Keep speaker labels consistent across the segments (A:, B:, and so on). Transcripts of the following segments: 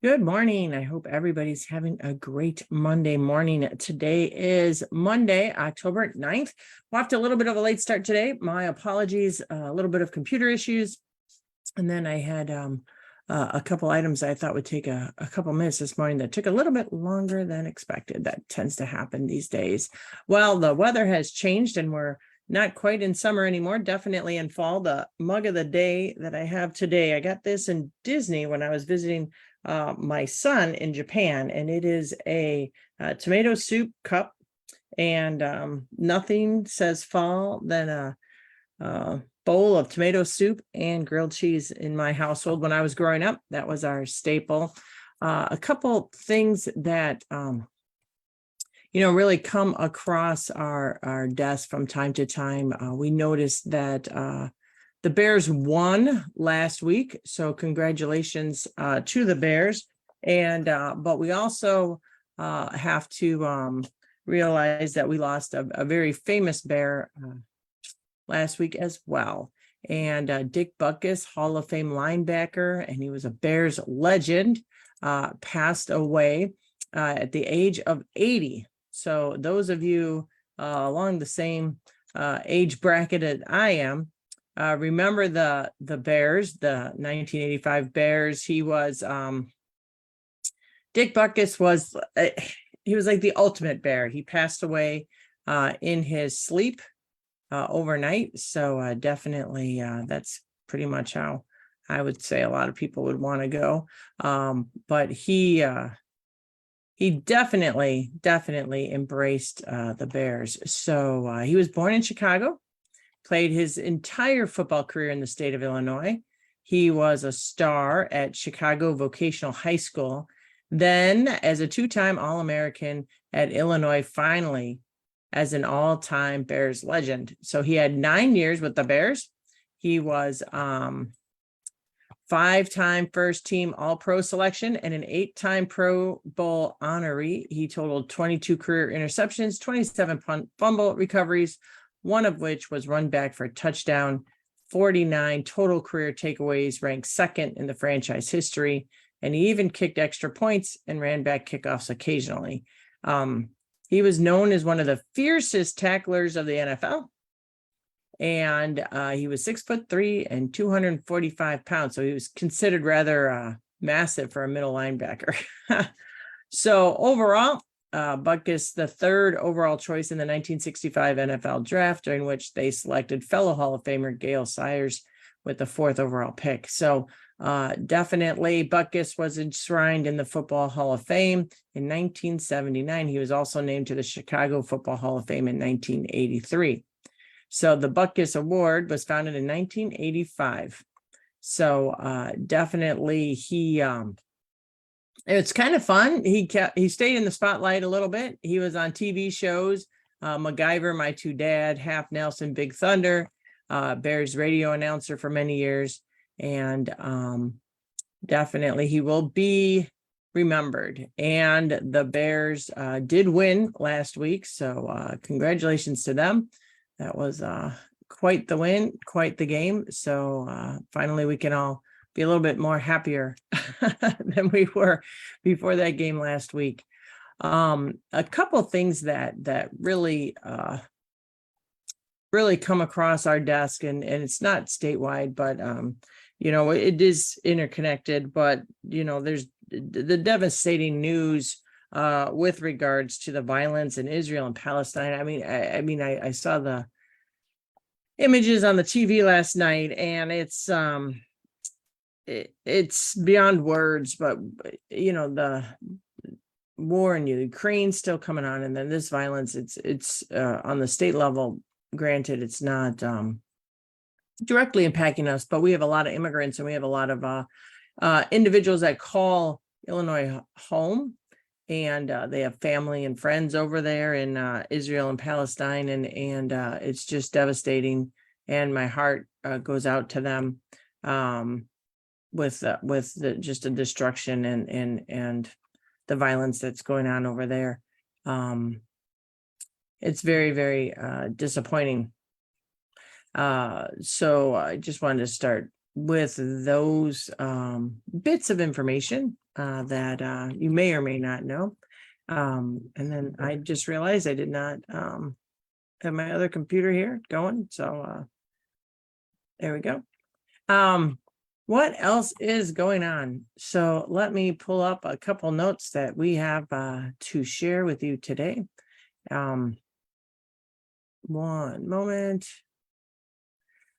A: Good morning. I hope everybody's having a great Monday morning. Today is Monday, October 9th. Walked a little bit of a late start today. My apologies, a little bit of computer issues. And then I had a couple items I thought would take a couple minutes this morning that took a little bit longer than expected. That tends to happen these days. Well, the weather has changed and we're not quite in summer anymore, definitely in fall. The mug of the day that I have today, I got this in Disney when I was visiting my son in Japan, and it is a tomato soup cup, and nothing says fall than a bowl of tomato soup and grilled cheese in my household. When I was growing up, that was our staple. A couple things that really come across our desk from time to time. We noticed that the Bears won last week, so congratulations to the Bears. And but we also have to realize that we lost a very famous Bear last week as well. And Dick Butkus, Hall of Fame linebacker, and he was a Bears legend, passed away at the age of 80. So those of you along the same age bracket that I am, remember the Bears, the 1985 Bears. He was Dick Butkus was he was like the ultimate Bear. He passed away in his sleep overnight. So definitely that's pretty much how I would say a lot of people would want to go. But he definitely embraced the Bears. So he was born in Chicago, played his entire football career in the state of Illinois. He was a star at Chicago Vocational High School, then as a two-time All-American at Illinois, finally as an all-time Bears legend. So he had 9 years with the Bears. He was five-time first-team All-Pro selection and an 8-time Pro Bowl honoree. He totaled 22 career interceptions, 27 fumble recoveries, one of which was run back for a touchdown, 49 total career takeaways, ranked second in the franchise history. And he even kicked extra points and ran back kickoffs occasionally. He was known as one of the fiercest tacklers of the NFL. And he was 6'3" and 245 pounds. So he was considered rather massive for a middle linebacker. So overall, Butkus, the third overall choice in the 1965 NFL draft, during which they selected fellow Hall of Famer Gale Sayers with the 4th overall pick. So definitely Butkus was enshrined in the Football Hall of Fame in 1979. He was also named to the Chicago Football Hall of Fame in 1983. So the Butkus Award was founded in 1985. So definitely it's kind of fun. He stayed in the spotlight a little bit. He was on TV shows, MacGyver, My Two Dad, Half Nelson, Big Thunder, Bears radio announcer for many years. And definitely he will be remembered. And the Bears did win last week. So congratulations to them. That was quite the win, quite the game. So finally we can all be a little bit more happier than we were before that game last week. A couple things that really come across our desk, and it's not statewide, but it is interconnected. But there's the devastating news with regards to the violence in Israel and Palestine. I saw the images on the TV last night, and it's beyond words. But the war in Ukraine still coming on, and then this violence. It's on the state level. Granted, it's not directly impacting us, but we have a lot of immigrants, and we have a lot of individuals that call Illinois home. And they have family and friends over there in Israel and Palestine, and it's just devastating. And my heart goes out to them with just the destruction and the violence that's going on over there. It's very, very disappointing. So I just wanted to start with those bits of information. that you may or may not know. And then I just realized I did not have my other computer here going. So there we go. What else is going on? So let me pull up a couple notes that we have to share with you today. One moment.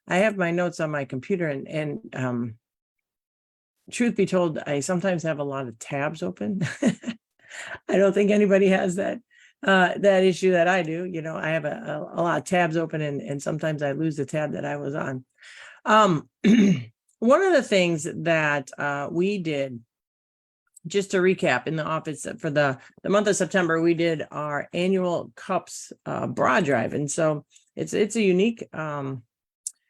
A: I have my notes on my computer, and truth be told, I sometimes have a lot of tabs open. I don't think anybody has that issue that I do. You know, I have a lot of tabs open, and sometimes I lose the tab that I was on. One of the things that we did, just to recap, in the office for the month of September, we did our annual Cups bra drive. And so it's a unique,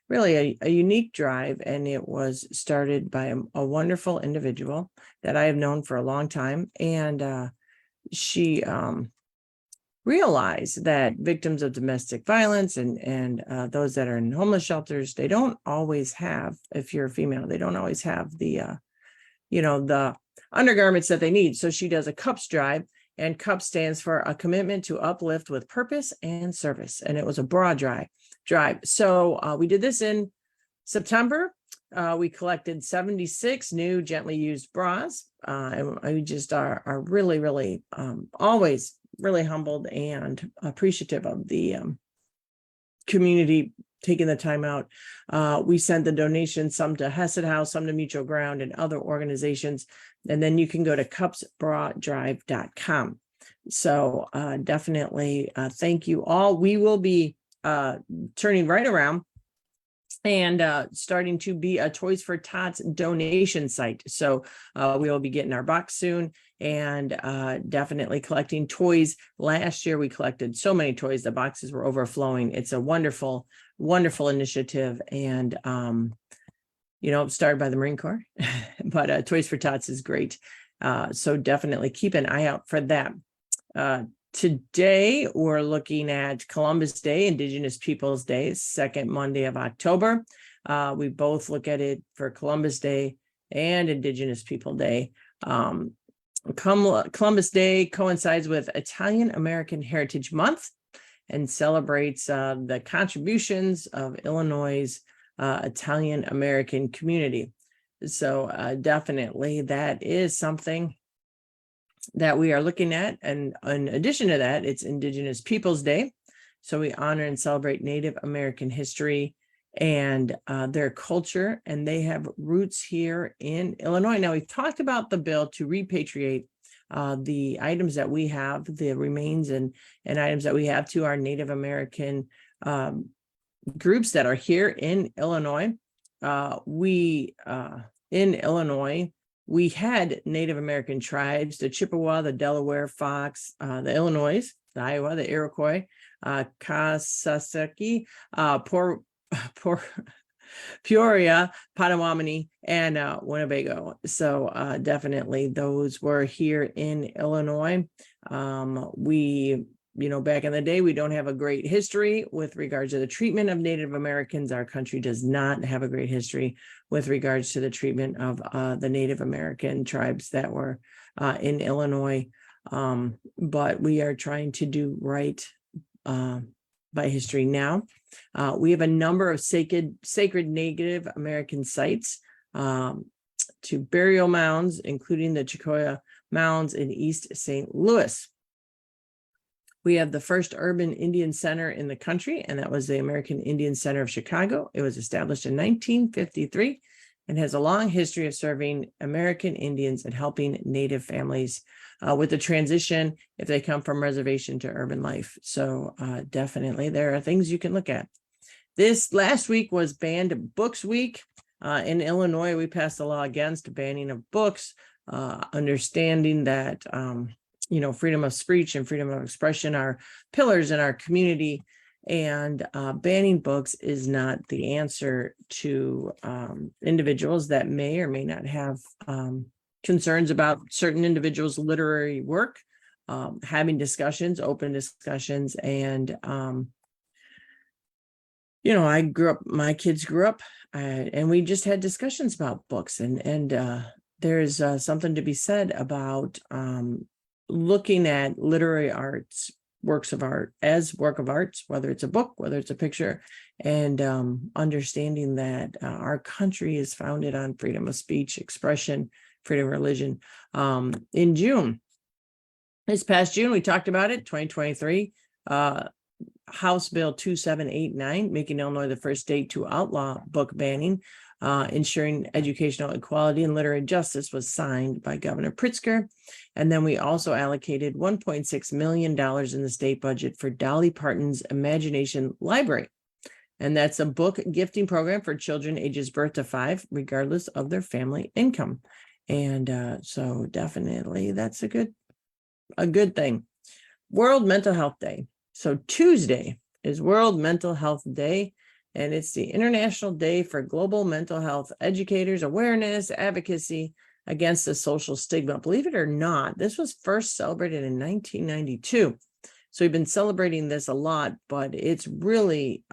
A: really a unique drive. And it was started by a wonderful individual that I have known for a long time. And she realize that victims of domestic violence and those that are in homeless shelters, they don't always have, if you're a female, they don't always have the the undergarments that they need. So she does a Cups drive, and Cups stands for a commitment to uplift with purpose and service. And it was a bra drive. So we did this in September. We collected 76 new gently used bras. And we just are really, really always really humbled and appreciative of the community taking the time out. We sent the donations, some to Hesed House, some to Mutual Ground and other organizations. And then you can go to cupsbradrive.com. So definitely thank you all. We will be turning right around and starting to be a Toys for Tots donation site. So we will be getting our box soon, and definitely collecting toys. Last year, we collected so many toys. The boxes were overflowing. It's a wonderful, wonderful initiative, and, started by the Marine Corps, but Toys for Tots is great. So definitely keep an eye out for that. Today, we're looking at Columbus Day, Indigenous Peoples Day, second Monday of October. We both look at it for Columbus Day and Indigenous People Day. Columbus Day coincides with Italian American Heritage Month and celebrates the contributions of Illinois' Italian American community. So definitely that is something that we are looking at. And in addition to that, it's Indigenous Peoples Day. So we honor and celebrate Native American history and their culture, and they have roots here in Illinois. Now, we've talked about the bill to repatriate the items that we have, the remains and items that we have to our Native American groups that are here in Illinois. In Illinois, we had Native American tribes, the Chippewa, the Delaware, Fox, the Illinois, the Iowa, the Iroquois, Kasasaki, Peoria, Potawatomi, and Winnebago. So definitely those were here in Illinois. We, back in the day, we don't have a great history with regards to the treatment of Native Americans. Our country does not have a great history with regards to the treatment of the Native American tribes that were in Illinois. But we are trying to do right by history now. We have a number of sacred Native American sites to burial mounds, including the Chicoya Mounds in East St. Louis. We have the first urban Indian center in the country, and that was the American Indian Center of Chicago. It was established in 1953 and has a long history of serving American Indians and helping Native families with the transition if they come from reservation to urban life. So definitely there are things you can look at. This last week was Banned Books Week. In Illinois, we passed a law against banning of books, understanding that freedom of speech and freedom of expression are pillars in our community, and banning books is not the answer to individuals that may or may not have concerns about certain individuals' literary work, having discussions, open discussions. And, my kids grew up and we just had discussions about books and there's something to be said about looking at literary arts, works of art as work of arts, whether it's a book, whether it's a picture, and understanding that our country is founded on freedom of speech, expression, freedom of religion. In June, this past June, we talked about it, 2023, House Bill 2789, making Illinois the first state to outlaw book banning, ensuring educational equality and literary justice, was signed by Governor Pritzker. And then we also allocated $1.6 million in the state budget for Dolly Parton's Imagination Library. And that's a book gifting program for children ages birth to 5, regardless of their family income. And so definitely that's a good thing. World Mental Health Day. So Tuesday is World Mental Health Day, and it's the International Day for Global Mental Health Educators, Awareness, Advocacy against the Social Stigma. Believe it or not, this was first celebrated in 1992. So we've been celebrating this a lot, but it's really,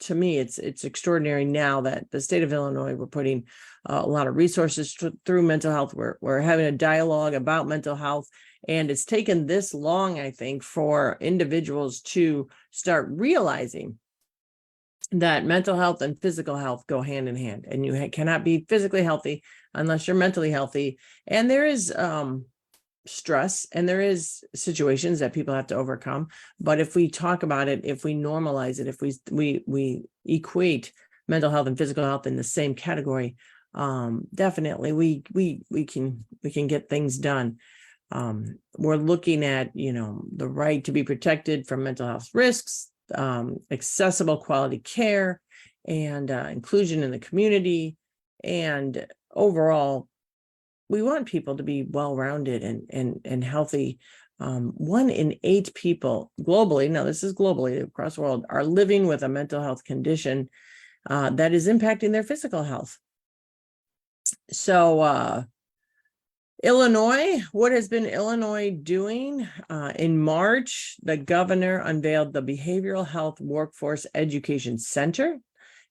A: to me, it's extraordinary now that the state of Illinois, we're putting a lot of resources through mental health. We're having a dialogue about mental health. And it's taken this long, I think, for individuals to start realizing that mental health and physical health go hand in hand, and you cannot be physically healthy unless you're mentally healthy. And there is stress, and there is situations that people have to overcome. But if we talk about it, if we normalize it, if we equate mental health and physical health in the same category, definitely we can get things done. We're looking at, the right to be protected from mental health risks, accessible quality care, and inclusion in the community. And overall, we want people to be well-rounded and healthy. 1 in 8 people globally, now this is globally across the world, are living with a mental health condition that is impacting their physical health. So, Illinois, what has been Illinois doing? In March, the governor unveiled the Behavioral Health Workforce Education Center.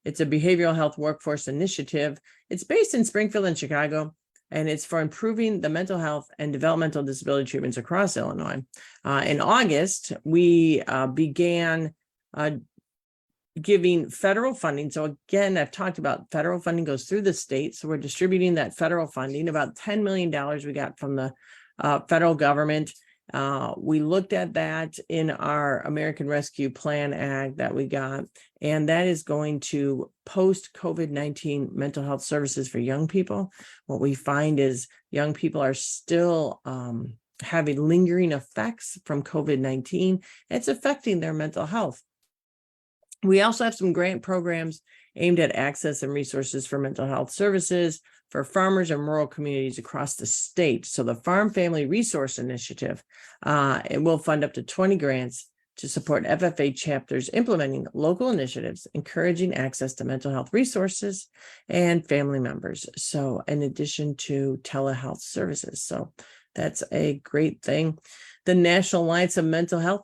A: It's a behavioral health workforce initiative. It's based in Springfield and Chicago, and it's for improving the mental health and developmental disability treatments across Illinois. In August, we began giving federal funding. So again, I've talked about federal funding goes through the state. So we're distributing that federal funding, about $10 million we got from the federal government. We looked at that in our American Rescue Plan Act that we got, and that is going to post-COVID-19 mental health services for young people. What we find is young people are still having lingering effects from COVID-19. It's affecting their mental health. We also have some grant programs aimed at access and resources for mental health services for farmers and rural communities across the state. So the Farm Family Resource Initiative, it will fund up to 20 grants to support FFA chapters implementing local initiatives, encouraging access to mental health resources and family members. So in addition to telehealth services. So that's a great thing. The National Alliance of Mental Health.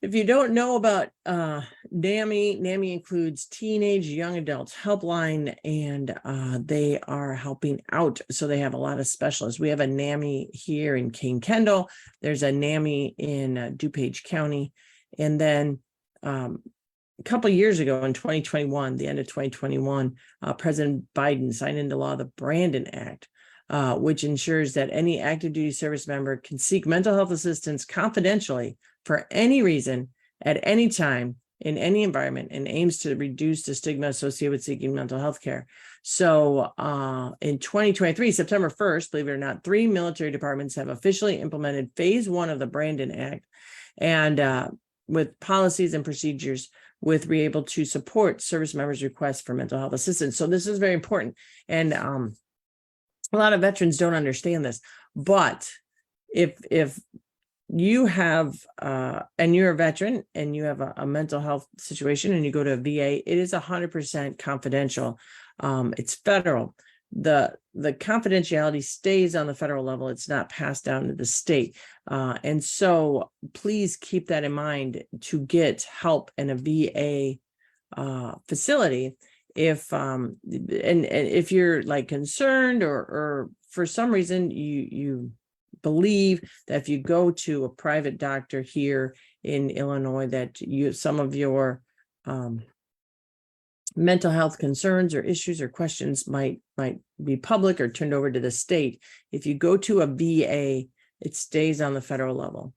A: If you don't know about NAMI includes Teenage Young Adults Helpline, and they are helping out. So they have a lot of specialists. We have a NAMI here in Kane Kendall. There's a NAMI in DuPage County. And then a couple of years ago in 2021, the end of 2021, President Biden signed into law the Brandon Act, which ensures that any active duty service member can seek mental health assistance confidentially for any reason at any time in any environment, and aims to reduce the stigma associated with seeking mental health care. So in 2023, September 1st, believe it or not, 3 military departments have officially implemented phase 1 of the Brandon Act, and with policies and procedures with be able to support service members' requests for mental health assistance. So this is very important. And a lot of veterans don't understand this, but if you have, and you're a veteran and you have a mental health situation and you go to a VA, it is 100% confidential. It's federal. The confidentiality stays on the federal level. It's not passed down to the state. And so please keep that in mind to get help in a VA facility. and if you're like concerned or for some reason you believe that if you go to a private doctor here in Illinois that some of your mental health concerns or issues or questions might be public or turned over to the state, if you go to a VA, it stays on the federal level.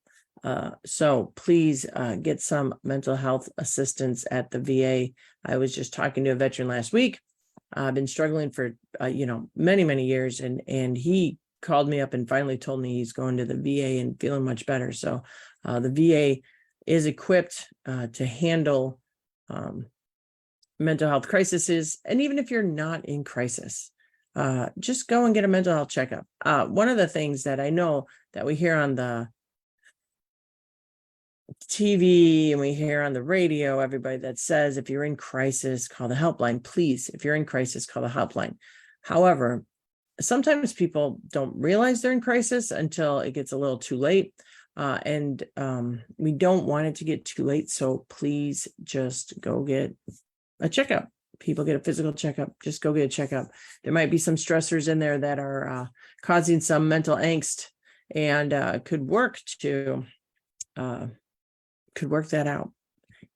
A: So please get some mental health assistance at the VA. I was just talking to a veteran last week. I've been struggling for many years, and he called me up and finally told me he's going to the VA and feeling much better. So the VA is equipped to handle mental health crises. And even if you're not in crisis, just go and get a mental health checkup. One of the things that I know that we hear on the TV and we hear on the radio, everybody that says, if you're in crisis, call the helpline. Please, if you're in crisis, call the helpline. However, sometimes people don't realize they're in crisis until it gets a little too late. And we don't want it to get too late. So please just go get a checkup. People get a physical checkup. Just go get a checkup. There might be some stressors in there that are causing some mental angst, and could work that out.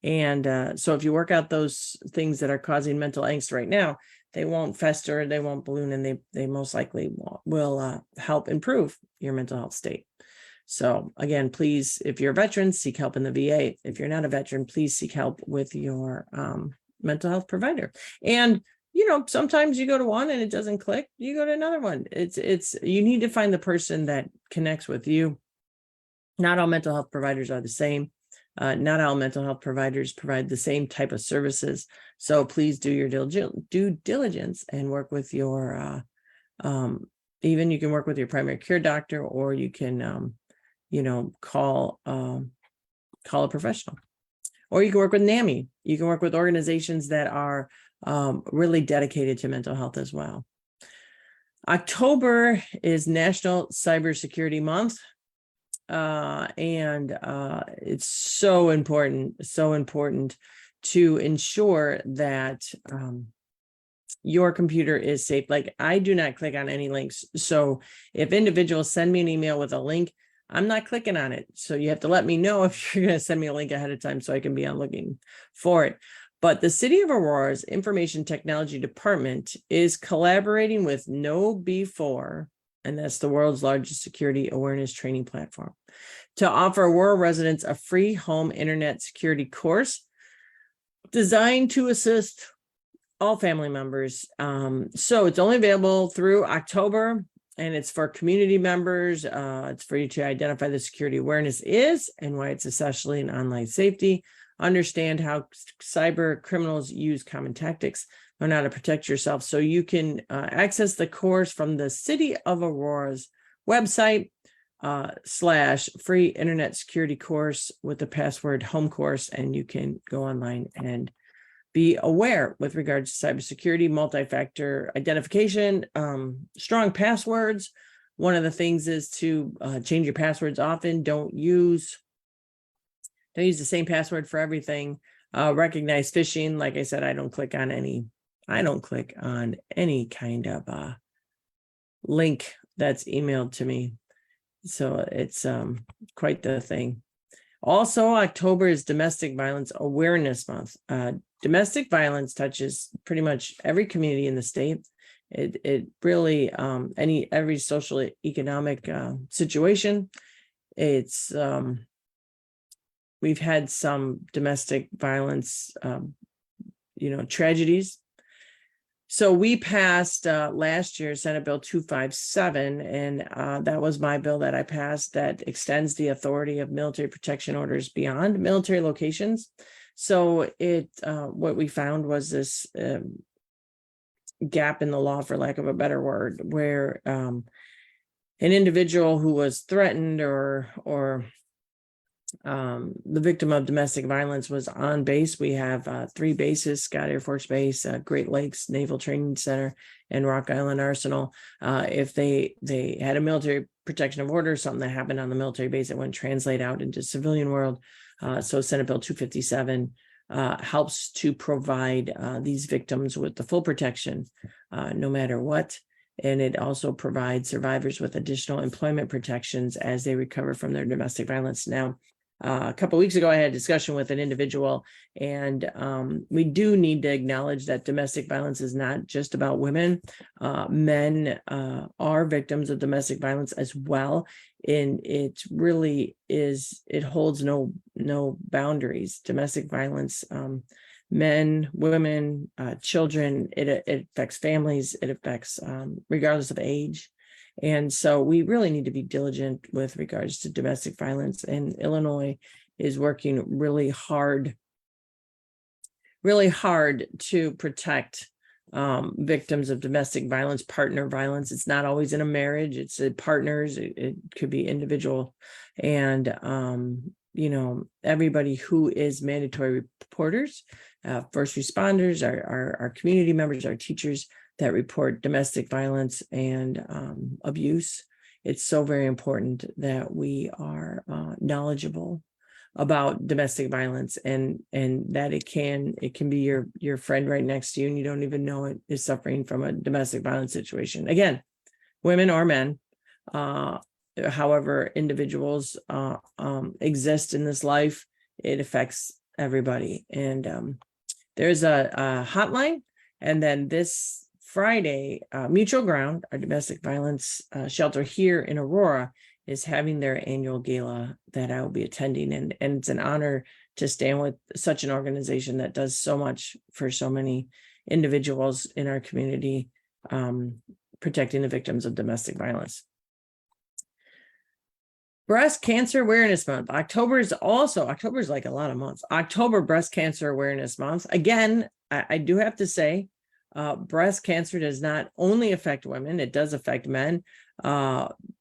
A: And so if you work out those things that are causing mental angst right now, they won't fester, they won't balloon, and they most likely will help improve your mental health state. So again, please, if you're a veteran, seek help in the VA. If you're not a veteran, please seek help with your mental health provider. And sometimes you go to one and it doesn't click, you go to another one. You need to find the person that connects with you. Not all mental health providers are the same. Not all mental health providers provide the same type of services. So please do your due diligence and work with your, even you can work with your primary care doctor, or you can, call a professional, or you can work with NAMI. You can work with organizations that are really dedicated to mental health as well. October is National Cybersecurity Month. And it's so important to ensure that your computer is safe. Like, I do not click on any links. So if individuals send me an email with a link, I'm not clicking on it. So you have to let me know if you're going to send me a link ahead of time so I can be on looking for it. But the City of Aurora's Information Technology Department is collaborating with KnowBe4, and that's the world's largest security awareness training platform, to offer Aurora residents a free home internet security course designed to assist all family members. So it's only available through October, and it's for community members. It's for you to identify the security awareness is and why it's essentially an online safety, understand how cyber criminals use common tactics, learn how to protect yourself. So you can access the course from the City of Aurora's website / free internet security course with the password home course, and you can go online and be aware with regards to cybersecurity, multi-factor identification, strong passwords. One of the things is to change your passwords often. Don't use the same password for everything. Recognize phishing. Like I said, I don't click on any kind of link that's emailed to me. So it's quite the thing. Also, October is Domestic Violence Awareness Month. Domestic violence touches pretty much every community in the state. It really every social economic situation. It's we've had some domestic violence tragedies. So we passed last year Senate Bill 257, and that was my bill that I passed that extends the authority of military protection orders beyond military locations. So what we found was this gap in the law, for lack of a better word, where an individual who was threatened or the victim of domestic violence was on base. We have 3 bases: Scott Air Force Base, Great Lakes Naval Training Center, and Rock Island Arsenal. If they had a military protection of order, something that happened on the military base that wouldn't translate out into civilian world. So Senate Bill 257 helps to provide these victims with the full protection, no matter what. And it also provides survivors with additional employment protections as they recover from their domestic violence. Now, a couple of weeks ago, I had a discussion with an individual, and we do need to acknowledge that domestic violence is not just about women. Men are victims of domestic violence as well. And it really is, it holds no boundaries. Domestic violence, men, women, children, it affects families, it affects regardless of age. And so we really need to be diligent with regards to domestic violence. And Illinois is working really hard to protect victims of domestic violence, partner violence. It's not always in a marriage, it's partners, it could be individual. And, everybody who is mandatory reporters, first responders, our community members, our teachers that report domestic violence and abuse. It's so very important that we are knowledgeable about domestic violence, and that it can be your friend right next to you and you don't even know it is suffering from a domestic violence situation. Again, women or men, however individuals exist in this life, it affects everybody. And there's a hotline. And then this Friday, Mutual Ground, our domestic violence shelter here in Aurora, is having their annual gala that I will be attending. And it's an honor to stand with such an organization that does so much for so many individuals in our community, protecting the victims of domestic violence. Breast Cancer Awareness Month. October is like a lot of months. October Breast Cancer Awareness Month. Again, I do have to say, breast cancer does not only affect women, it does affect men.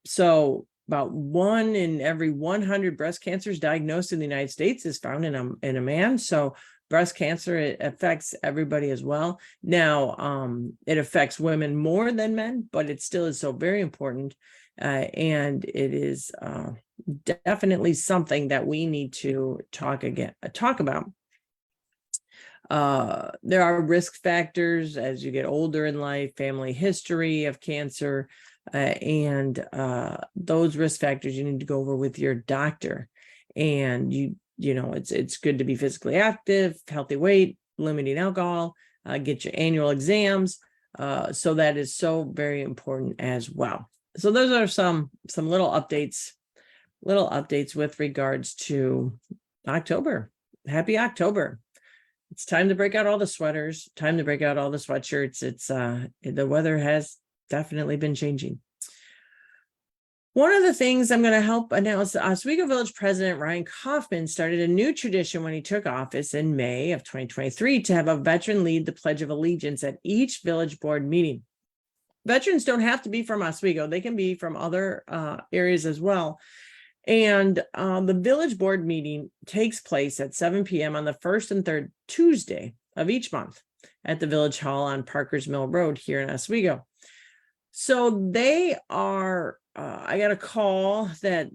A: So about 1 in every 100 breast cancers diagnosed in the United States is found in a man. So breast cancer, it affects everybody as well. Now, it affects women more than men, but it still is so very important. And it is definitely something that we need to talk about. There are risk factors as you get older in life, family history of cancer, and those risk factors you need to go over with your doctor. And it's good to be physically active, healthy weight, limiting alcohol, get your annual exams. So that is so very important as well. So those are some little updates with regards to October. Happy October. It's time to break out all the sweaters, time to break out all the sweatshirts. It's the weather has definitely been changing. One of the things I'm going to help announce, Oswego Village President Ryan Kaufman started a new tradition when he took office in May of 2023 to have a veteran lead the Pledge of Allegiance at each village board meeting. Veterans don't have to be from Oswego. They can be from other areas as well. And the village board meeting takes place at 7 p.m. on the first and third Tuesday of each month at the Village Hall on Parkers Mill Road here in Oswego. So they are, I got a call that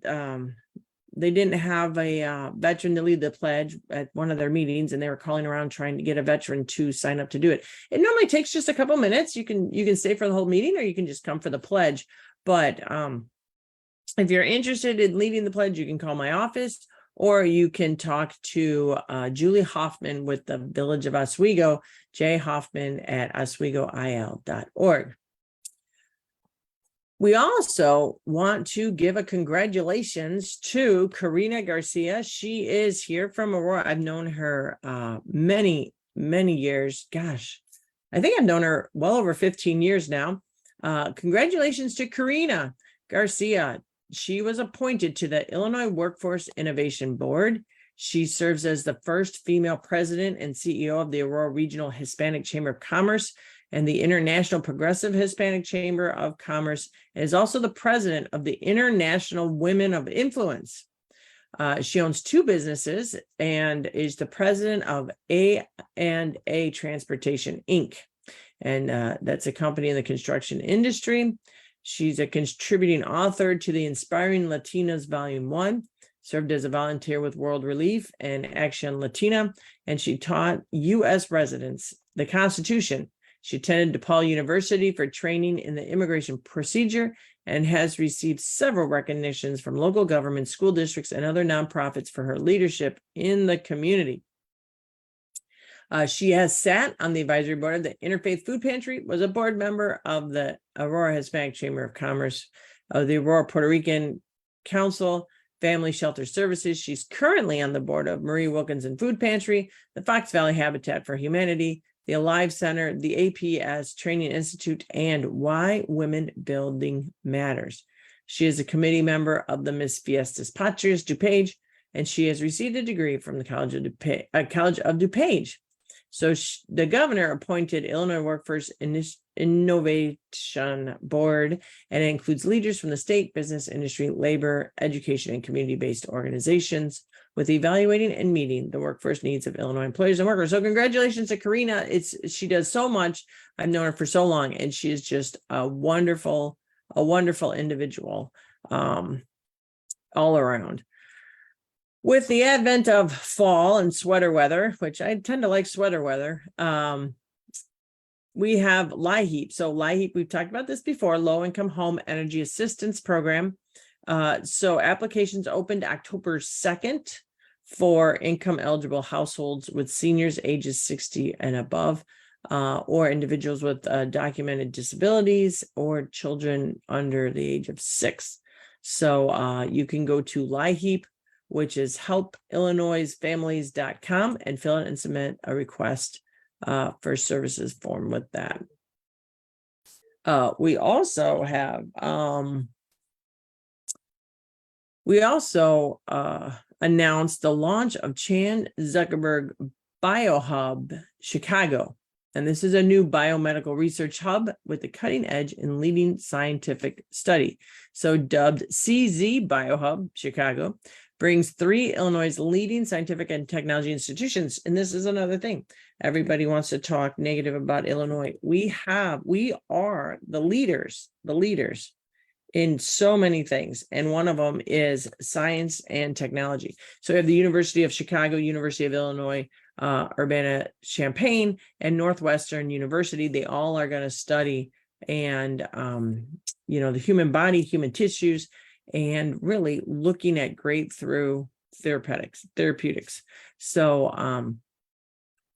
A: they didn't have a veteran to lead the pledge at one of their meetings, and they were calling around trying to get a veteran to sign up to do it. It normally takes just a couple minutes. You can stay for the whole meeting, or you can just come for the pledge. But if you're interested in leading the pledge, you can call my office, or you can talk to Julie Hoffman with the Village of Oswego, jhoffman@oswegoil.org. We also want to give a congratulations to Karina Garcia. She is here from Aurora. I've known her many, many years. Gosh, I think I've known her well over 15 years now. Congratulations to Karina Garcia. She was appointed to the Illinois Workforce Innovation Board. She serves as the first female president and CEO of the Aurora Regional Hispanic Chamber of Commerce and the International Progressive Hispanic Chamber of Commerce, and is also the president of the International Women of Influence. She owns 2 businesses and is the president of A&A Transportation, Inc. And that's a company in the construction industry. She's a contributing author to the Inspiring Latinas Volume 1, served as a volunteer with World Relief and Action Latina, and she taught U.S. residents the Constitution. She attended DePaul University for training in the immigration procedure and has received several recognitions from local governments, school districts, and other nonprofits for her leadership in the community. She has sat on the advisory board of the Interfaith Food Pantry, was a board member of the Aurora Hispanic Chamber of Commerce, of the Aurora Puerto Rican Council, Family Shelter Services. She's currently on the board of Marie Wilkinson Food Pantry, the Fox Valley Habitat for Humanity, the Alive Center, the APS Training Institute, and Why Women Building Matters. She is a committee member of the Miss Fiestas Patrias DuPage, and she has received a degree from the College of DuPage. So the governor appointed Illinois Workforce Innovation Board, and it includes leaders from the state, business, industry, labor, education, and community-based organizations, with evaluating and meeting the workforce needs of Illinois employers and workers. So congratulations to Karina. She does so much. I've known her for so long, and she is just a wonderful individual all around. With the advent of fall and sweater weather, which I tend to like sweater weather, we have LIHEAP. So LIHEAP, we've talked about this before, Low Income Home Energy Assistance Program. So applications opened October 2nd for income eligible households with seniors ages 60 and above, or individuals with documented disabilities or children under the age of 6. So you can go to LIHEAP, which is helpillinoisfamilies.com, and fill in and submit a request for services form with that. We also have announced the launch of Chan Zuckerberg BioHub Chicago. And this is a new biomedical research hub with the cutting edge in leading scientific study. So dubbed CZ BioHub Chicago, brings 3 Illinois' leading scientific and technology institutions. And this is another thing. Everybody wants to talk negative about Illinois. We are the leaders in so many things. And one of them is science and technology. So we have the University of Chicago, University of Illinois, Urbana-Champaign, and Northwestern University. They all are going to study and, the human body, human tissues, and really looking at breakthrough therapeutics. So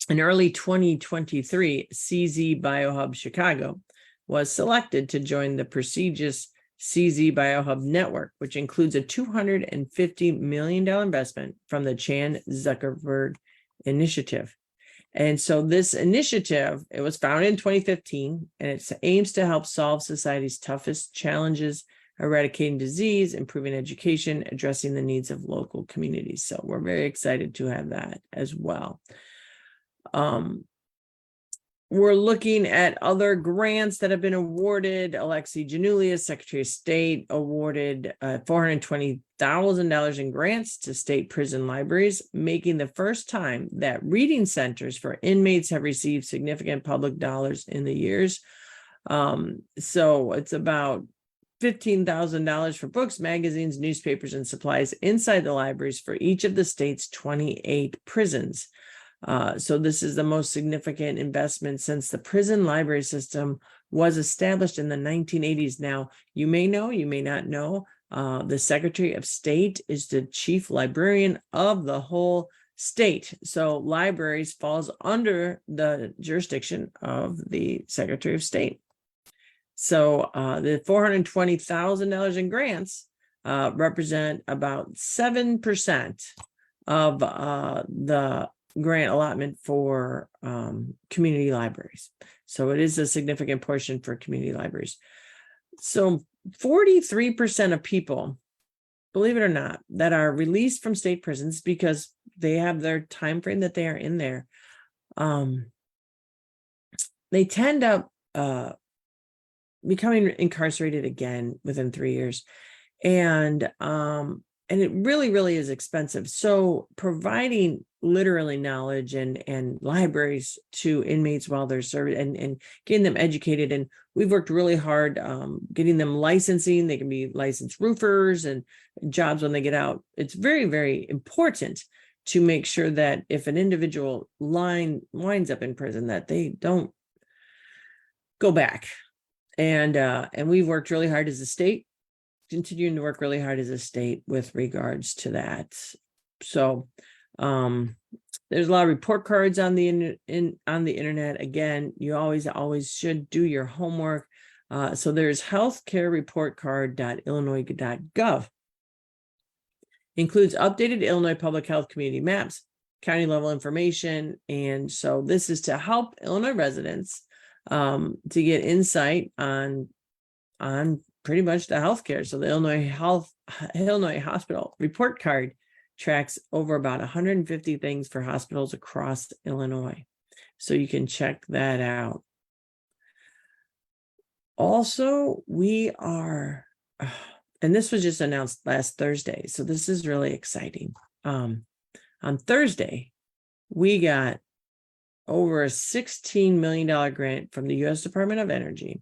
A: in early 2023, CZ BioHub Chicago was selected to join the prestigious CZ BioHub network, which includes a $250 million investment from the Chan Zuckerberg Initiative. And so this initiative, it was founded in 2015, and it aims to help solve society's toughest challenges, eradicating disease, improving education, addressing the needs of local communities. So we're very excited to have that as well. We're looking at other grants that have been awarded. Alexi Janulius, Secretary of State, awarded $420,000 in grants to state prison libraries, making the first time that reading centers for inmates have received significant public dollars in the years. So it's about $15,000 for books, magazines, newspapers, and supplies inside the libraries for each of the state's 28 prisons. So this is the most significant investment since the prison library system was established in the 1980s. Now, you may know, you may not know, the Secretary of State is the chief librarian of the whole state. So libraries falls under the jurisdiction of the Secretary of State. So the $420,000 in grants represent about 7% of the grant allotment for community libraries. So it is a significant portion for community libraries. So 43% of people, believe it or not, that are released from state prisons because they have their time frame that they are in there, they tend up becoming incarcerated again within 3 years. And it really, really is expensive. So providing literally knowledge and libraries to inmates while they're serving and getting them educated. And we've worked really hard getting them licensing. They can be licensed roofers and jobs when they get out. It's very, very important to make sure that if an individual winds up in prison, that they don't go back. And we've worked really hard as a state, continuing to work really hard as a state with regards to that. So there's a lot of report cards on the internet. Again, you always should do your homework. So there's healthcarereportcard.illinois.gov. Includes updated Illinois public health community maps, county level information. And so this is to help Illinois residents to get insight on pretty much the healthcare. So the Illinois Hospital Report Card tracks over about 150 things for hospitals across Illinois. So you can check that out. Also, we are, and this was just announced last Thursday, so this is really exciting. On Thursday, we got over a $16 million grant from the U.S. Department of Energy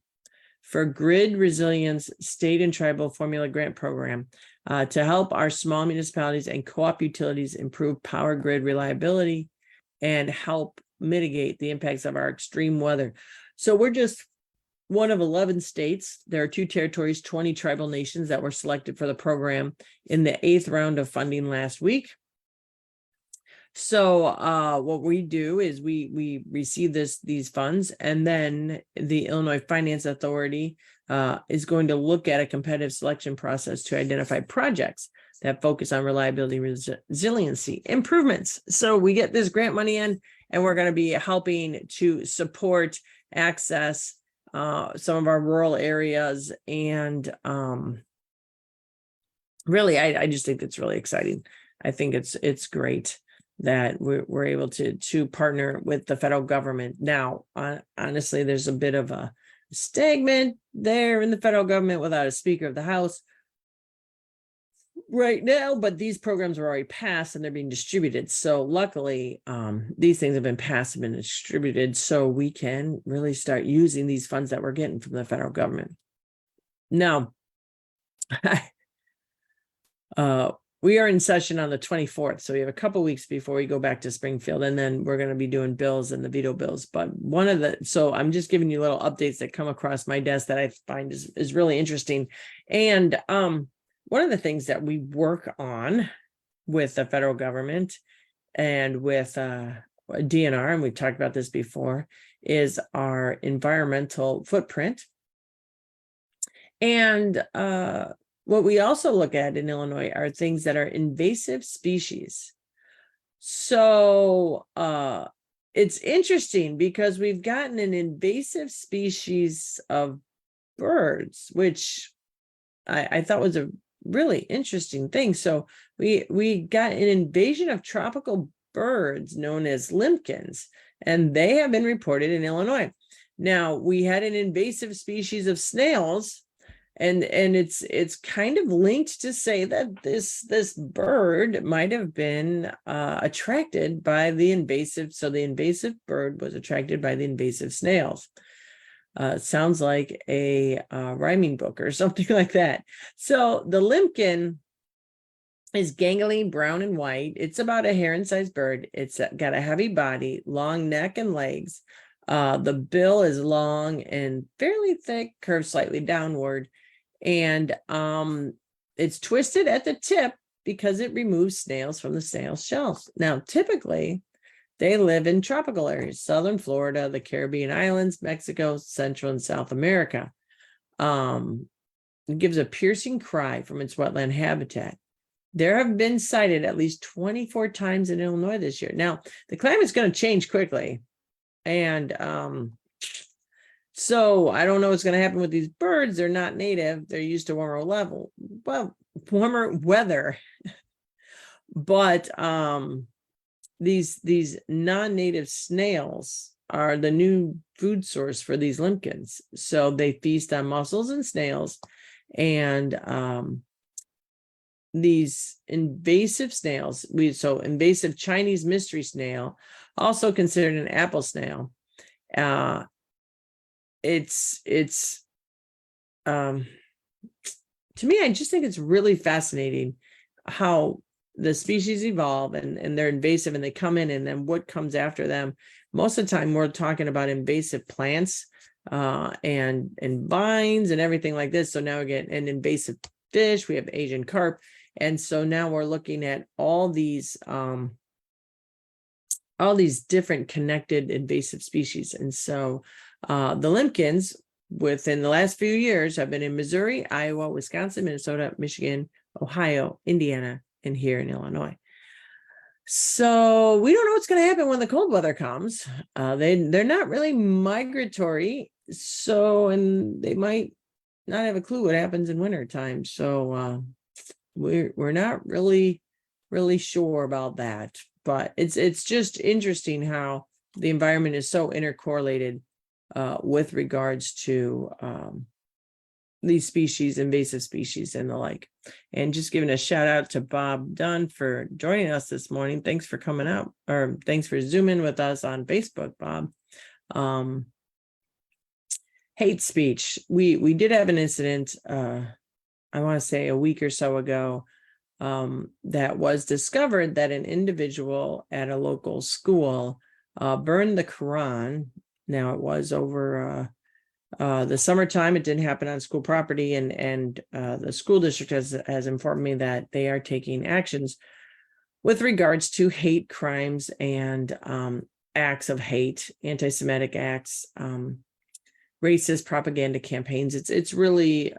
A: for Grid Resilience State and Tribal Formula Grant Program to help our small municipalities and co-op utilities improve power grid reliability and help mitigate the impacts of our extreme weather. So we're just one of 11 states. There are 2 territories, 20 tribal nations that were selected for the program in the 8th round of funding last week. So what we do is we receive these funds, and then the Illinois Finance Authority is going to look at a competitive selection process to identify projects that focus on reliability, resiliency improvements. So we get this grant money in, and we're going to be helping to support access some of our rural areas. And really, I just think it's really exciting. I think it's great that we're able to partner with the federal government. Now, honestly, there's a bit of a stagnant there in the federal government without a Speaker of the House right now, but these programs were already passed and they're being distributed. So luckily, these things have been passed and been distributed, so we can really start using these funds that we're getting from the federal government. Now, we are in session on the 24th, so we have a couple weeks before we go back to Springfield, and then we're going to be doing bills and the veto bills. But so I'm just giving you little updates that come across my desk that I find is really interesting. And one of the things that we work on with the federal government and with DNR, and we've talked about this before, is our environmental footprint. And what we also look at in Illinois are things that are invasive species. So it's interesting because we've gotten an invasive species of birds, which I thought was a really interesting thing. So we got an invasion of tropical birds known as limpkins, and they have been reported in Illinois. Now, we had an invasive species of snails, and it's kind of linked to say that this bird might have been attracted by the invasive. So the invasive bird was attracted by the invasive snails. Sounds like a rhyming book or something like that. So the limpkin is gangly brown and white. It's about a heron-sized bird. It's got a heavy body, long neck and legs. The bill is long and fairly thick, curved slightly downward. And it's twisted at the tip because it removes snails from the snail shells. Now, typically, they live in tropical areas, southern Florida, the Caribbean islands, Mexico, Central and South America. It gives a piercing cry from its wetland habitat. There have been sighted at least 24 times in Illinois this year. Now, the climate's going to change quickly. And so I don't know what's going to happen with these birds. They're not native. They're used to warmer weather. But these non-native snails are the new food source for these limpkins. So they feast on mussels and snails. And these invasive snails. So invasive Chinese mystery snail, also considered an apple snail. It's to me, I just think it's really fascinating how the species evolve and they're invasive and they come in, and then what comes after them. Most of the time we're talking about invasive plants and vines and everything like this. So now we get an invasive fish, we have Asian carp. And so now we're looking at all these different connected invasive species. And so the limpkins within the last few years have been in Missouri, Iowa, Wisconsin, Minnesota, Michigan, Ohio, Indiana, and here in Illinois. So we don't know what's going to happen when the cold weather comes. They're not really migratory. So, and they might not have a clue what happens in wintertime. So we're not really sure about that. But it's just interesting how the environment is so intercorrelated with regards to these species, invasive species and the like. And just giving a shout out to Bob Dunn for joining us this morning. Thanks for coming out, or thanks for zooming with us on Facebook, Bob. Hate speech. We did have an incident, I want to say a week or so ago, that was discovered that an individual at a local school burned the Quran. Now, it was over the summertime. It didn't happen on school property, and the school district has informed me that they are taking actions with regards to hate crimes and acts of hate, anti-Semitic acts, racist propaganda campaigns. It's really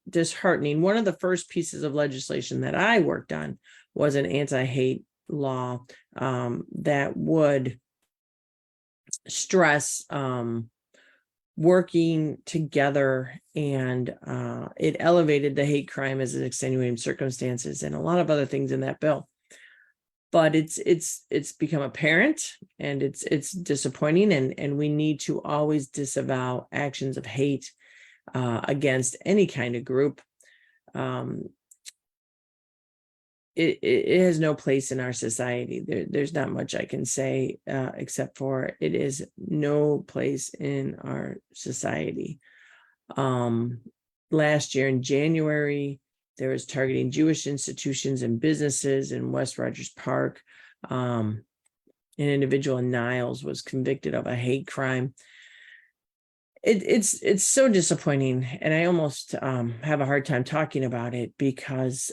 A: disheartening. One of the first pieces of legislation that I worked on was an anti-hate law that would stress working together, and it elevated the hate crime as an extenuating circumstances and a lot of other things in that bill. But it's become apparent, and it's disappointing, and we need to always disavow actions of hate against any kind of group. It has no place in our society. There's not much I can say except for it is no place in our society. Last year in January, there was targeting Jewish institutions and businesses in West Rogers Park. An individual in Niles was convicted of a hate crime. It's so disappointing, and I almost have a hard time talking about it because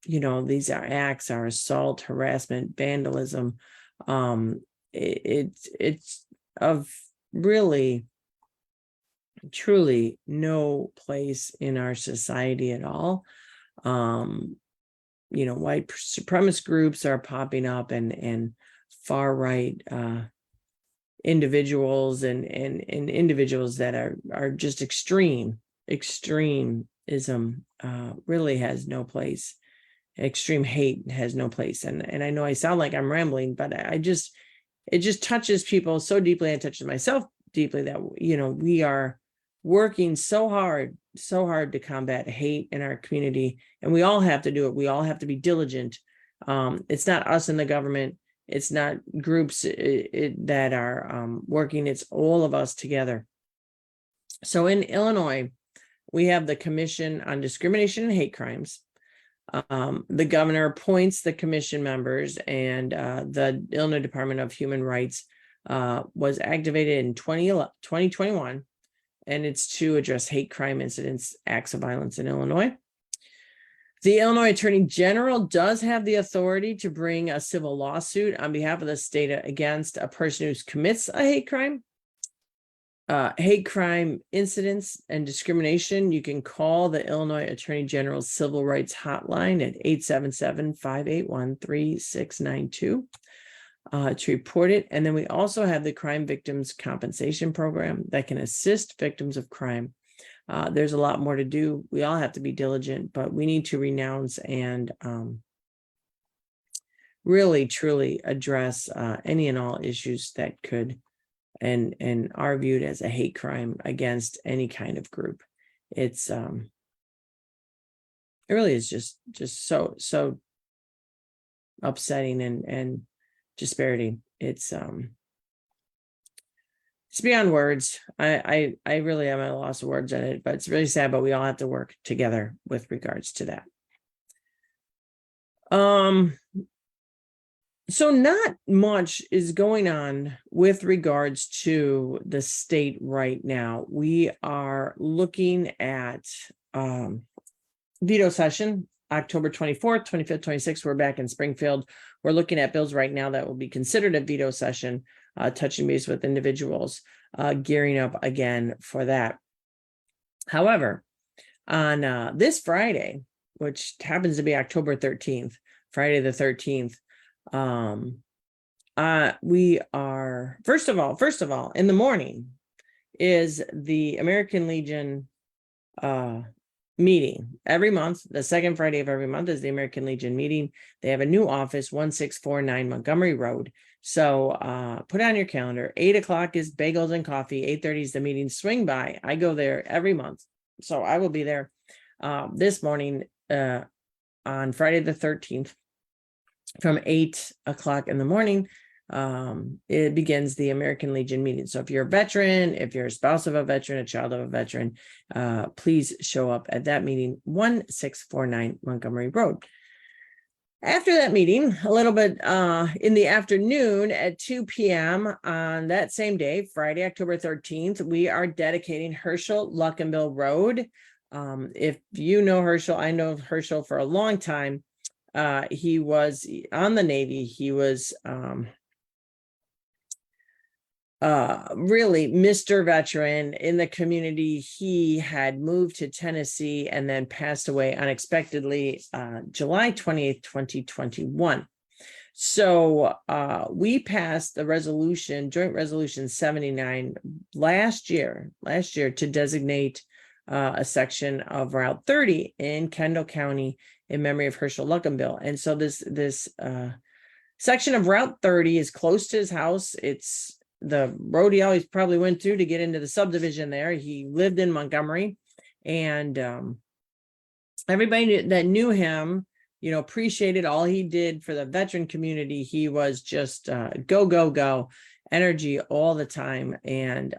A: these acts are assault, harassment, vandalism. It's of really, truly no place in our society at all. White supremacist groups are popping up, and far right individuals and individuals that are just extremism really has no place. Extreme hate has no place. And I know I sound like I'm rambling, but it just touches people so deeply. It touches myself deeply that, we are working so hard to combat hate in our community, and we all have to do it. We all have to be diligent. It's not us in the government. It's not groups that are working. It's all of us together. So in Illinois, we have the Commission on Discrimination and Hate Crimes. The governor appoints the commission members, and the Illinois Department of Human Rights was activated in 2021, and it's to address hate crime incidents, acts of violence in Illinois. The Illinois Attorney General does have the authority to bring a civil lawsuit on behalf of the state against a person who commits a hate crime. Hate crime incidents and discrimination, you can call the Illinois Attorney General's Civil Rights Hotline at 877-581-3692 to report it. And then we also have the Crime Victims Compensation Program that can assist victims of crime. There's a lot more to do. We all have to be diligent, but we need to renounce and really, truly address any and all issues that could and are viewed as a hate crime against any kind of group. It's it really is just so upsetting and disparity. It's beyond words. I really am at a loss of words in it, but it's really sad, but we all have to work together with regards to that. So not much is going on with regards to the state right now. We are looking at veto session, October 24th, 25th, 26th. We're back in Springfield. We're looking at bills right now that will be considered a veto session, touching base with individuals, gearing up again for that. However, on this Friday, which happens to be October 13th, Friday the 13th, we are, first of all, in the morning is the American Legion meeting. Every month, the second Friday of every month is the American Legion meeting. They have a new office, 1649 Montgomery Road. So put on your calendar. 8 o'clock is bagels and coffee. 8:30 is the meeting. Swing by. I go there every month. So I will be there this morning on Friday the 13th from 8 o'clock in the morning. It begins the American Legion meeting. So if you're a veteran, if you're a spouse of a veteran, a child of a veteran, please show up at that meeting, 1649 Montgomery Road. After that meeting, a little bit in the afternoon at 2 p.m. on that same day, Friday, October 13th, we are dedicating Herschel Luckenbill Road. If you know Herschel, I know Herschel for a long time. He was on the Navy. He was really Mr. Veteran in the community. He had moved to Tennessee and then passed away unexpectedly July 28th, 2021. So we passed the resolution, Joint Resolution 79 last year to designate a section of Route 30 in Kendall County in memory of Herschel Luckenbill. And so this section of Route 30 is close to his house. It's the road he always probably went through to get into the subdivision there. He lived in Montgomery, and everybody that knew him, appreciated all he did for the veteran community. He was just go energy all the time, and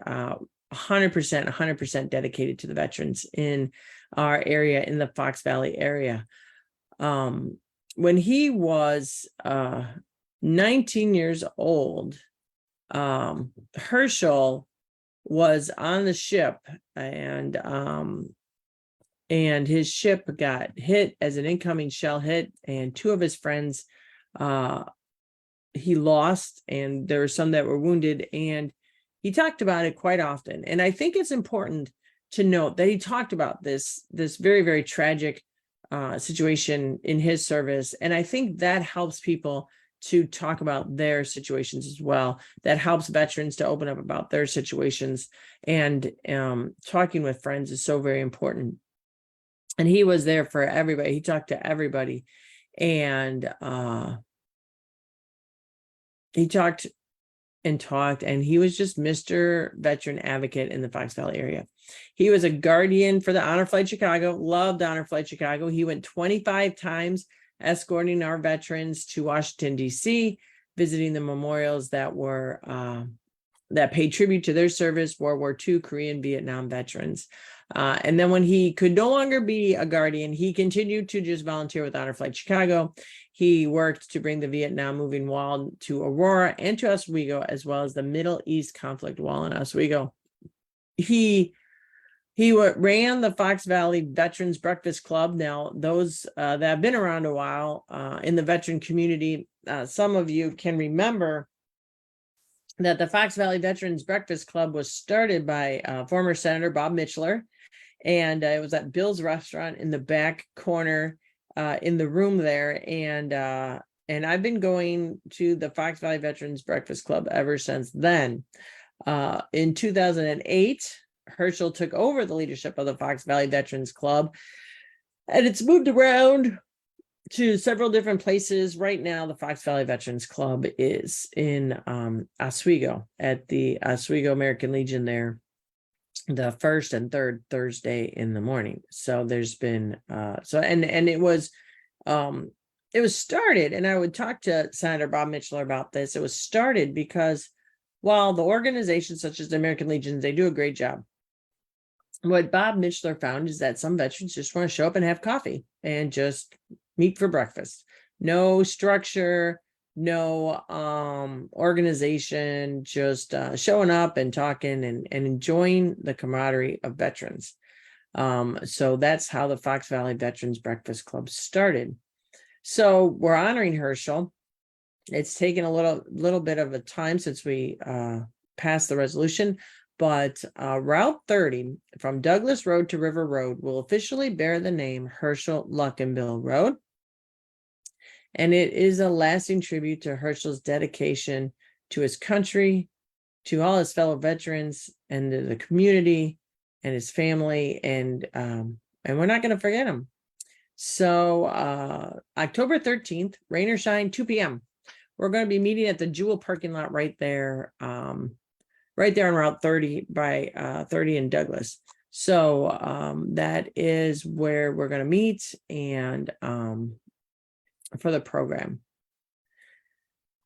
A: 100% dedicated to the veterans in our area, in the Fox Valley area. When he was 19 years old, Herschel was on the ship, and his ship got hit as an incoming shell hit, and two of his friends he lost, and there were some that were wounded, and he talked about it quite often. And I think it's important to note that he talked about this very, very tragic situation in his service. And I think that helps people to talk about their situations as well. That helps veterans to open up about their situations, and talking with friends is so very important. And he was there for everybody. He talked to everybody, and he talked, and he was just Mr. Veteran Advocate in the Fox Valley area. He was a guardian for the Honor Flight Chicago, loved Honor Flight Chicago. He went 25 times escorting our veterans to Washington, D.C., visiting the memorials that were that paid tribute to their service, World War II, Korean, Vietnam veterans. And then when he could no longer be a guardian, he continued to just volunteer with Honor Flight Chicago. He worked to bring the Vietnam Moving Wall to Aurora and to Oswego, as well as the Middle East Conflict Wall in Oswego. He ran the Fox Valley Veterans Breakfast Club. Now, those that have been around a while in the veteran community, some of you can remember that the Fox Valley Veterans Breakfast Club was started by former Senator Bob Mitchler, and it was at Bill's Restaurant in the back corner in the room there. And I've been going to the Fox Valley Veterans Breakfast Club ever since then. In 2008, Herschel took over the leadership of the Fox Valley Veterans Club, and it's moved around to several different places. Right now, the Fox Valley Veterans Club is in Oswego, at the Oswego American Legion there. the first and third Thursday in the morning. So there's been and it was started, and I would talk to Senator Bob Mitchell about this. It was started because while the organizations such as the American Legion, they do a great job, what Bob Mitchell found is that some veterans just want to show up and have coffee and just meet for breakfast. No structure, no organization, just showing up and talking and enjoying the camaraderie of veterans. So that's how the Fox Valley Veterans Breakfast Club started. So we're honoring Herschel. It's taken a little bit of a time since we passed the resolution, but Route 30 from Douglas Road to River Road will officially bear the name Herschel Luckenbill Road. And it is a lasting tribute to Herschel's dedication to his country, to all his fellow veterans, and to the community and his family. And we're not going to forget him. So October 13th, rain or shine, 2 p.m. We're going to be meeting at the Jewel parking lot right there on Route 30 by 30 in Douglas. So that is where we're going to meet and for the program.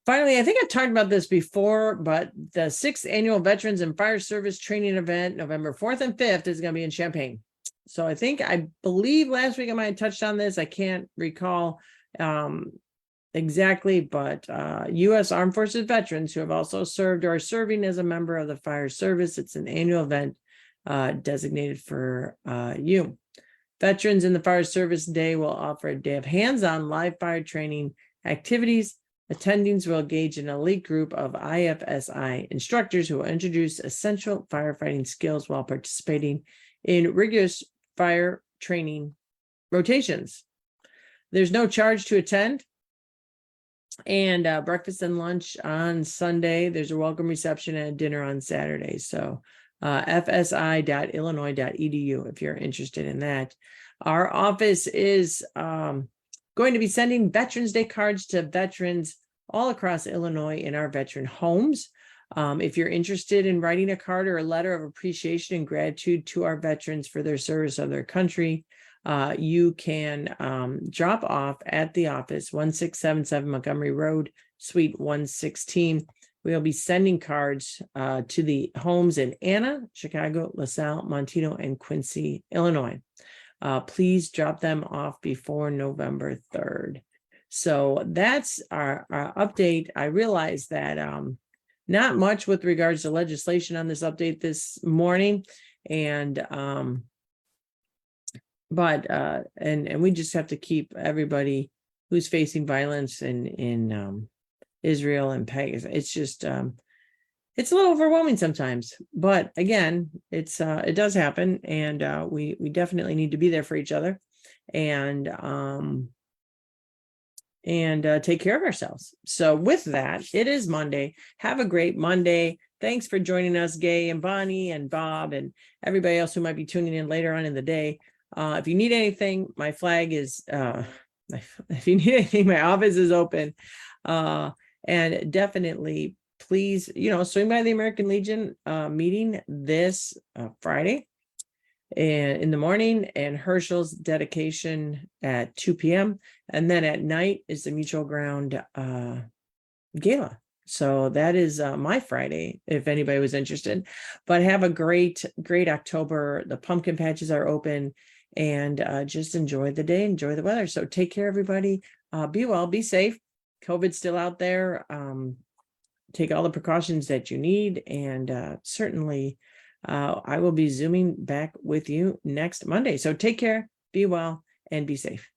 A: Finally, I think I talked about this before, but the 6th annual Veterans and Fire Service Training Event, November 4th and 5th, is going to be in Champaign. So I believe last week I might have touched on this. I can't recall exactly, but U.S. Armed Forces veterans who have also served or are serving as a member of the fire service. It's an annual event designated for you. Veterans in the Fire Service Day will offer a day of hands-on live fire training activities. Attendings will engage an elite group of IFSI instructors who will introduce essential firefighting skills while participating in rigorous fire training rotations. There's no charge to attend. And breakfast and lunch on Sunday. There's a welcome reception and dinner on Saturday. So fsi.illinois.edu if you're interested in that. Our office is going to be sending Veterans Day cards to veterans all across Illinois in our veteran homes. If you're interested in writing a card or a letter of appreciation and gratitude to our veterans for their service of their country, you can drop off at the office, 1677 Montgomery Road, Suite 116. We'll be sending cards to the homes in Anna, Chicago, LaSalle, Montino, and Quincy, Illinois. Please drop them off before November 3rd. So that's our update. I realize that not much with regards to legislation on this update this morning. And we just have to keep everybody who's facing violence in Israel and Pakistan. It's just it's a little overwhelming sometimes, but again, it does happen, and we definitely need to be there for each other and take care of ourselves. So with that, it is Monday. Have a great Monday. Thanks for joining us, Gay and Bonnie and Bob and everybody else who might be tuning in later on in the day. If you need anything, my flag is, if you need anything, my office is open. And definitely, please, swing by the American Legion meeting this Friday in the morning, and Herschel's dedication at 2 p.m. And then at night is the Mutual Ground gala. So that is my Friday, if anybody was interested. But have a great October. The pumpkin patches are open, and just enjoy the day, enjoy the weather. So take care, everybody. Be well, be safe. COVID's still out there. Take all the precautions that you need, and certainly I will be Zooming back with you next Monday. So take care, be well, and be safe.